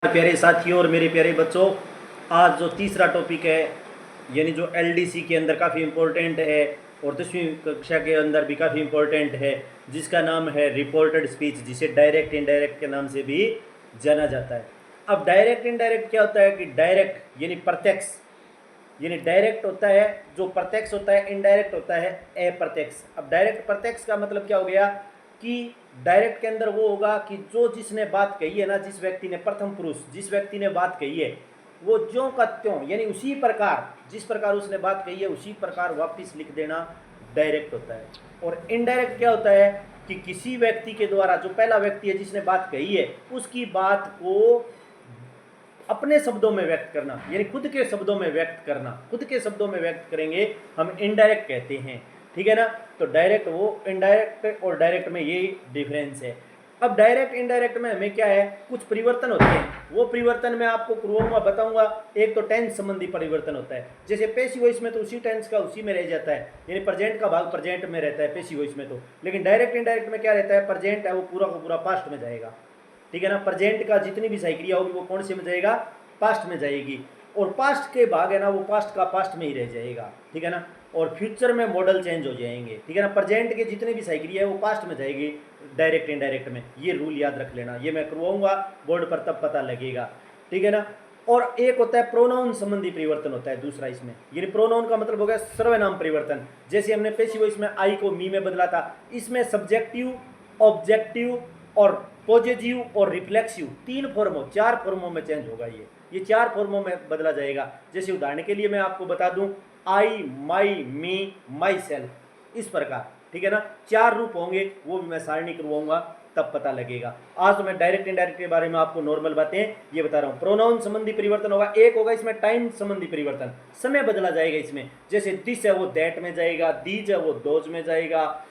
प्यारे साथियों और मेरे प्यारे बच्चों, आज जो तीसरा टॉपिक है यानी जो एलडीसी के अंदर काफ़ी इम्पोर्टेंट है और 10वीं कक्षा के अंदर भी काफ़ी इम्पोर्टेंट है, जिसका नाम है रिपोर्टेड स्पीच, जिसे डायरेक्ट इनडायरेक्ट के नाम से भी जाना जाता है। अब डायरेक्ट इनडायरेक्ट क्या होता है कि डायरेक्ट यानी प्रत्यक्ष, यानी डायरेक्ट होता है जो प्रत्यक्ष होता है, इनडायरेक्ट होता है अप्रत्यक्ष। अब डायरेक्ट प्रत्यक्ष का मतलब क्या हो गया कि डायरेक्ट के अंदर वो होगा कि जो जिसने बात कही है ना, जिस व्यक्ति ने, प्रथम पुरुष जिस व्यक्ति ने बात कही है, वो ज्यों का त्यों यानी उसी प्रकार, जिस प्रकार उसने बात कही है उसी प्रकार वापस लिख देना डायरेक्ट होता है। और इनडायरेक्ट क्या होता है कि किसी व्यक्ति के द्वारा, जो पहला व्यक्ति है जिसने बात कही है, उसकी बात को अपने शब्दों में व्यक्त करना, यानी खुद के शब्दों में व्यक्त करना, खुद के शब्दों में व्यक्त करेंगे, हम इनडायरेक्ट कहते हैं। ठीक है ना। तो डायरेक्ट, वो इनडायरेक्ट और डायरेक्ट में यही डिफरेंस है। अब डायरेक्ट इनडायरेक्ट में हमें क्या है, कुछ परिवर्तन होते हैं। वो परिवर्तन मैं आपको करवाऊंगा, बताऊंगा। एक तो टेंस संबंधी परिवर्तन होता है, जैसे पेसिव वॉइस में तो उसी टेंस का उसी में रह जाता है, यानी प्रेजेंट का भाग प्रेजेंट में रहता है पेसिव वॉइस में तो। लेकिन डायरेक्ट इनडायरेक्ट में क्या रहता है, प्रेजेंट है वो पूरा का पूरा पास्ट में जाएगा। ठीक है ना। प्रेजेंट का जितनी भी सही क्रिया होगी वो कौन से में जाएगा, पास्ट में जाएगी। और पास्ट के भाग है ना, वो पास्ट का पास्ट में ही रह जाएगा। ठीक है ना। और फ्यूचर में मॉडल चेंज हो जाएंगे। ठीक है ना। प्रेजेंट के जितने भी सही क्रिया है वो पास्ट में जाएगी डायरेक्ट इनडायरेक्ट में। ये रूल याद रख लेना, ये मैं करवाऊंगा बोर्ड पर, तब पता लगेगा। ठीक है ना। और एक होता है प्रोनाउन संबंधी परिवर्तन होता है दूसरा इसमें, यानी प्रोनाउन का मतलब हो गया सर्वनाम परिवर्तन। जैसे हमने पेसिव वॉइस में आई को मी में बदला था, इसमें सब्जेक्टिव, ऑब्जेक्टिव और पॉजिटिव और रिफ्लेक्सिव तीन फॉर्मों, चार फॉर्मों में चेंज होगा। ये चार फॉर्मों में बदला जाएगा। जैसे उदाहरण के लिए मैं आपको बता दूं, आई, माई, मी, माई सेल्फ, इस प्रकार। ठीक है ना। चार रूप होंगे, वो भी मैं सारणी करवाऊंगा, तब पता लगेगा। आज तो मैं डायरेक्ट इनडायरेक्ट के बारे में आपको नॉर्मल बातें ये बता रहा हूँ। प्रोनाउन संबंधी परिवर्तन होगा, एक होगा इसमें टाइम संबंधी परिवर्तन, समय बदला जाएगा इसमें। जैसे दिस है वो दैट में जाएगा, दीज है वो दोज में जाएगा,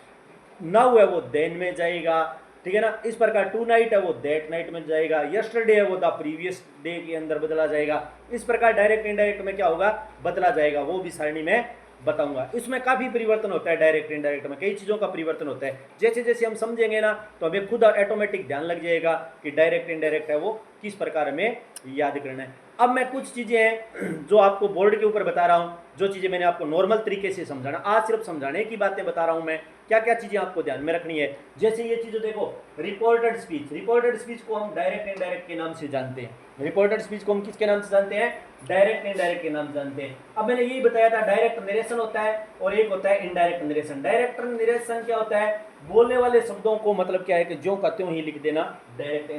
नाउ है वो देन में जाएगा। ठीक है ना। इस प्रकार टू नाइट है वो दैट नाइट में जाएगा, यस्टरडे है वो द प्रीवियस डे के अंदर बदला जाएगा। इस प्रकार डायरेक्ट इनडायरेक्ट में क्या होगा, बदला जाएगा, वो भी सारणी में बताऊंगा। इसमें काफी परिवर्तन होता है डायरेक्ट इनडायरेक्ट में, कई चीजों का परिवर्तन होता है। जैसे जैसे हम समझेंगे ना, तो हमें खुद ऑटोमेटिक ध्यान लग जाएगा कि डायरेक्ट इनडायरेक्ट है वो किस प्रकार हमें याद करना है। अब मैं कुछ चीजें हैं जो आपको बोर्ड के ऊपर बता रहा हूं, जो चीजें मैंने आपको नॉर्मल तरीके से समझाना, आज सिर्फ समझाने की बातें बता रहा हूं मैं, क्या क्या चीजें आपको ध्यान में रखनी है। जैसे ये चीजें देखो, रिपोर्टेड स्पीच, रिपोर्टेड स्पीच को हम डायरेक्ट इनडायरेक्ट के नाम से जानते हैं। रिपोर्टेड स्पीच को हम किसके नाम से जानते हैं, डायरेक्ट इनडायरेक्ट के नाम से जानते हैं। अब मैंने यही बताया था, डायरेक्ट नरेशन होता है और एक होता है इनडायरेक्ट नरेशन। डायरेक्ट नरेशन क्या होता है, बोलने वाले शब्दों को मतलब क्या है कि ज्यों का त्यों ही लिख देना, डायरेक्ट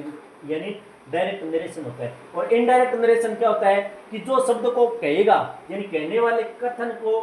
यानी डायरेक्ट नरेशन होता है। और इनडायरेक्ट नरेशन क्या होता है कि जो शब्द को कहेगा, यानी कहने वाले कथन को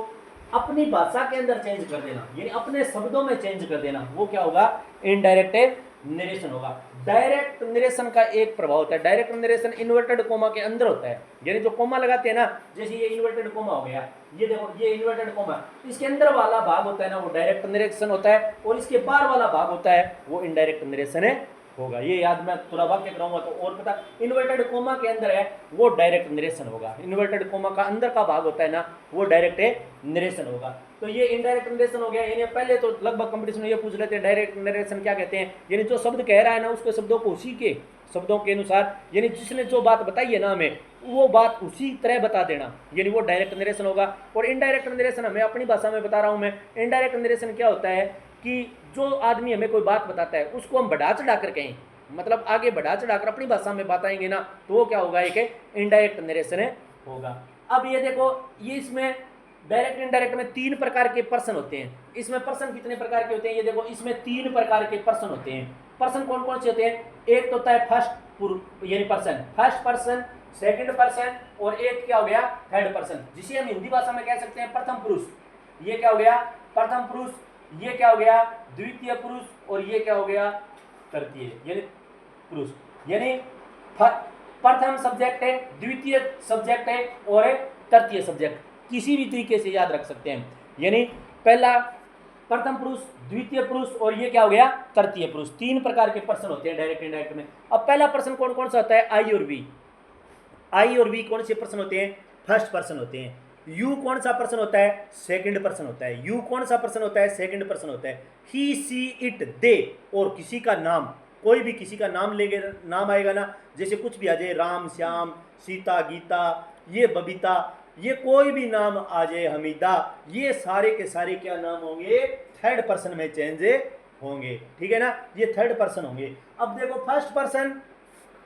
अपनी भाषा के अंदर चेंज कर देना, यानी अपने शब्दों में चेंज कर देना, वो क्या होगा, इनडायरेक्ट नरेशन होगा। डायरेक्ट नरेशन का एक प्रभाव होता है, डायरेक्ट नरेशन इन्वर्टेड कोमा के अंदर होता है, यानी जो कोमा लगाते हैं ना, जैसे ये इन्वर्टेड कोमा हो गया, ये देखो ये इन्वर्टेड कोमा, इसके अंदर वाला भाग होता है ना वो डायरेक्ट नरेशन होता है, और इसके बाहर वाला भाग होता है वो इनडायरेक्ट नरेशन है होगा। ये याद मैं थोड़ा वाक्य कराऊंगा तो और पता। इन्वर्टेड कोमा के अंदर है वो डायरेक्ट नरेशन होगा, इन्वर्टेड कोमा का अंदर का भाग होता है ना वो डायरेक्ट नरेशन होगा। तो ये इनडायरेक्ट नरेशन हो गया। यानी पहले तो लगभग कंपटीशन में ये पूछ लेते हैं डायरेक्ट नरेशन क्या कहते हैं, यानी जो शब्द कह रहा है ना उसके शब्दों को उसी के शब्दों के अनुसार, यानी जिसने जो बात बताई है ना हमें वो बात उसी तरह बता देना, यानी वो डायरेक्ट नरेशन होगा। और इनडायरेक्ट नरेशन हमें अपनी भाषा में बता रहा हूं मैं। इनडायरेक्ट नरेशन क्या होता है कि जो आदमी हमें कोई बात बताता है उसको हम बढ़ा चढ़ा कर कहें, मतलब आगे बढ़ा चढ़ाकर अपनी भाषा में बताएंगे ना, तो वो क्या होगा, एक इनडायरेक्ट नरेशन होगा। अब ये देखो, ये इसमें डायरेक्ट इनडायरेक्ट में तीन प्रकार के पर्सन होते हैं। इसमें पर्सन कितने प्रकार के होते हैं, ये देखो इसमें तीन प्रकार के पर्सन होते हैं। पर्सन कौन कौन से होते हैं, एक तो होता है फर्स्ट यानी person, first person, second person, और एक क्या हो गया, थर्ड पर्सन, जिसे हम हिंदी भाषा में कह सकते हैं प्रथम पुरुष। ये क्या हो गया, प्रथम पुरुष, ये क्या हो गया, द्वितीय पुरुष, और ये क्या हो गया, तृतीय यानी पुरुष। यानी प्रथम सब्जेक्ट है, द्वितीय सब्जेक्ट है और तृतीय सब्जेक्ट, किसी भी तरीके से याद रख सकते हैं। यानी पहला प्रथम पुरुष, द्वितीय पुरुष, और ये क्या हो गया, तृतीय पुरुष। तीन प्रकार के पर्सन होते हैं डायरेक्ट इनडायरेक्ट में। अब पहला पर्सन कौन कौन सा होता है, आई और वी। आई और वी कौन से पर्सन होते हैं, फर्स्ट पर्सन होते हैं। यू कौन सा पर्सन होता है, सेकंड पर्सन होता है। यू कौन सा पर्सन होता है, सेकंड पर्सन होता है। ही, सी, इट, दे, और किसी का नाम कोई भी किसी का नाम लेके नाम आएगा ना, जैसे कुछ भी आ जाए, राम, श्याम, सीता, गीता, ये बबीता, ये कोई भी नाम आ जाए, हमीदा, ये सारे के सारे क्या नाम होंगे, थर्ड पर्सन में चेंज होंगे। ठीक है ना, ये थर्ड पर्सन होंगे। अब देखो फर्स्ट पर्सन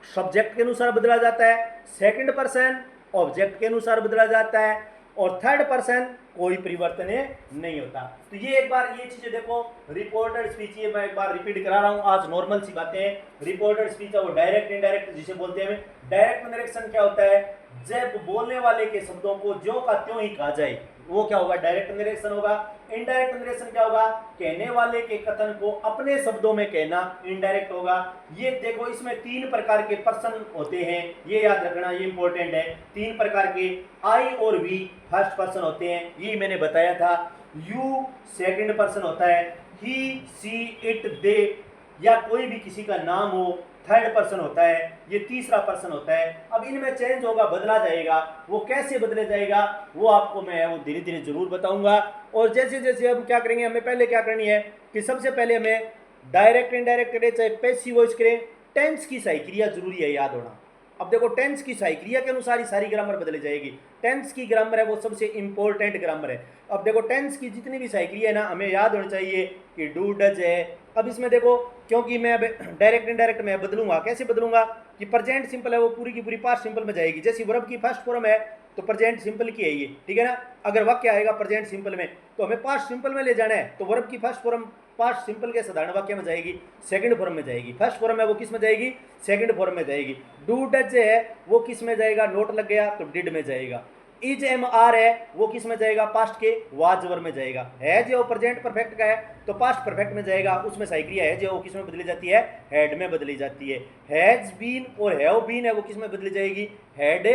सब्जेक्ट के अनुसार बदला जाता है, सेकंड पर्सन ऑब्जेक्ट के अनुसार बदला जाता है, और थर्ड पर्सन कोई परिवर्तन नहीं होता। तो ये एक बार ये चीजें देखो, रिपोर्टेड स्पीच, ये मैं एक बार रिपीट करा रहा हूं, आज नॉर्मल सी बातें हैं। रिपोर्टेड स्पीच है वो डायरेक्ट इंडायरेक्ट जिसे बोलते हैं। डायरेक्ट नरेशन क्या होता है, जब बोलने वाले के शब्दों को ज्यों का त्यों ही कहा जाए, वो क्या होगा, डायरेक्ट नरेशन होगा। इनडायरेक्ट नरेशन क्या होगा, कहने वाले के कथन को अपने शब्दों में कहना, इनडायरेक्ट होगा। ये देखो इसमें 3 प्रकार के पर्सन होते हैं, ये याद रखना, ये इंपॉर्टेंट है। 3 प्रकार के, आई और वी फर्स्ट पर्सन होते हैं, ये मैंने बताया था। यू सेकंड पर्सन होता है, ही, सी, इट, दे, या कोई भी किसी का नाम हो, थर्ड पर्सन होता है, ये तीसरा पर्सन होता है। अब इनमें चेंज होगा, बदला जाएगा। वो कैसे बदले जाएगा वो आपको मैं वो धीरे धीरे जरूर बताऊंगा। और जैसे जैसे हम क्या करेंगे, हमें पहले क्या करनी है कि सबसे पहले हमें डायरेक्ट इनडायरेक्ट करें चाहे पैसिव वॉइस करें, टेंस की सही क्रिया जरूरी है याद होना। अब देखो टेंस की सही क्रिया के अनुसार ही सारी ग्रामर बदली जाएगी। टेंस की ग्रामर है वो सबसे इंपॉर्टेंट ग्रामर है। अब देखो टेंस की जितनी भी सही क्रिया है ना, हमें याद होनी चाहिए कि डू, डज है। अब इसमें देखो, क्योंकि मैं अब डायरेक्ट इनडायरेक्ट में बदलूंगा, कैसे बदलूंगा कि प्रेजेंट सिंपल है वो पूरी की पूरी पास्ट सिंपल में जाएगी। जैसे वर्ब की फर्स्ट फॉर्म है तो प्रेजेंट सिंपल की है ये, ठीक है ना। अगर वाक्य आएगा प्रेजेंट सिंपल में तो हमें पास्ट सिंपल में ले जाना है, तो वर्ब की फर्स्ट फॉर्म पास्ट सिंपल के साधारण वाक्य में जाएगी, सेकंड फॉर्म में जाएगी। फर्स्ट फॉर्म है वो किस में जाएगी, सेकंड फॉर्म में जाएगी। डू डज है वो किस में जाएगा, नोट लग गया तो डिड में जाएगा। इज एम आर है वो किस में जाएगा, पास्ट के वाज वर में जाएगा। है जो प्रेजेंट परफेक्ट का है तो पास्ट परफेक्ट में जाएगा, उसमें सही क्रिया है जो किस में बदली जाती है, हैड में बदली जाती है। हैज बीन और हैव बीन है वो किस में बदली जाएगी, हैड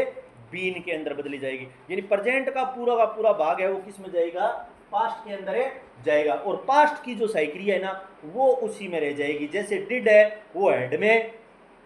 बीन के अंदर बदली जाएगी। यानी प्रेजेंट का पूरा भाग है वो किस में जाएगा, पास्ट के अंदर जाएगा। और पास्ट की जो सही क्रिया है ना वो उसी में रह जाएगी। जैसे डिड है वो हैड में,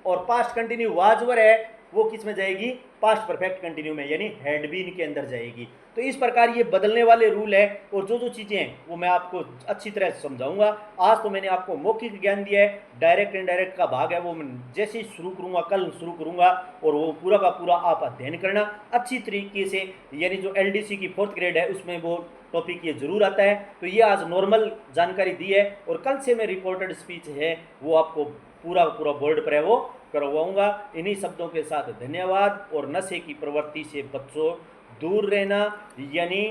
और पास्ट कंटिन्यू वाज वर है वो किस में जाएगी, पास्ट परफेक्ट कंटिन्यू में, यानी हैड बीन के अंदर जाएगी। तो इस प्रकार ये बदलने वाले रूल है। और जो जो चीज़ें हैं वो मैं आपको अच्छी तरह समझाऊंगा। आज तो मैंने आपको मौखिक ज्ञान दिया है, डायरेक्ट इनडायरेक्ट का भाग है वो मैं जैसे ही शुरू करूंगा, कल शुरू करूंगा, और वो पूरा का पूरा आप अध्ययन करना अच्छी तरीके से। यानी जो LDC की 4th ग्रेड है उसमें वो टॉपिक ये जरूर आता है। तो ये आज नॉर्मल जानकारी दी है, और कल से मैं रिपोर्टेड स्पीच है वो आपको पूरा बोर्ड पर है वो करवाऊंगा। इन्हीं शब्दों के साथ धन्यवाद। और नशे की प्रवृत्ति से बच्चों दूर रहना, यानी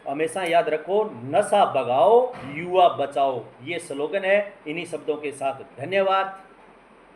हमेशा याद रखो, नशा भगाओ युवा बचाओ, ये स्लोगन है। इन्हीं शब्दों के साथ धन्यवाद।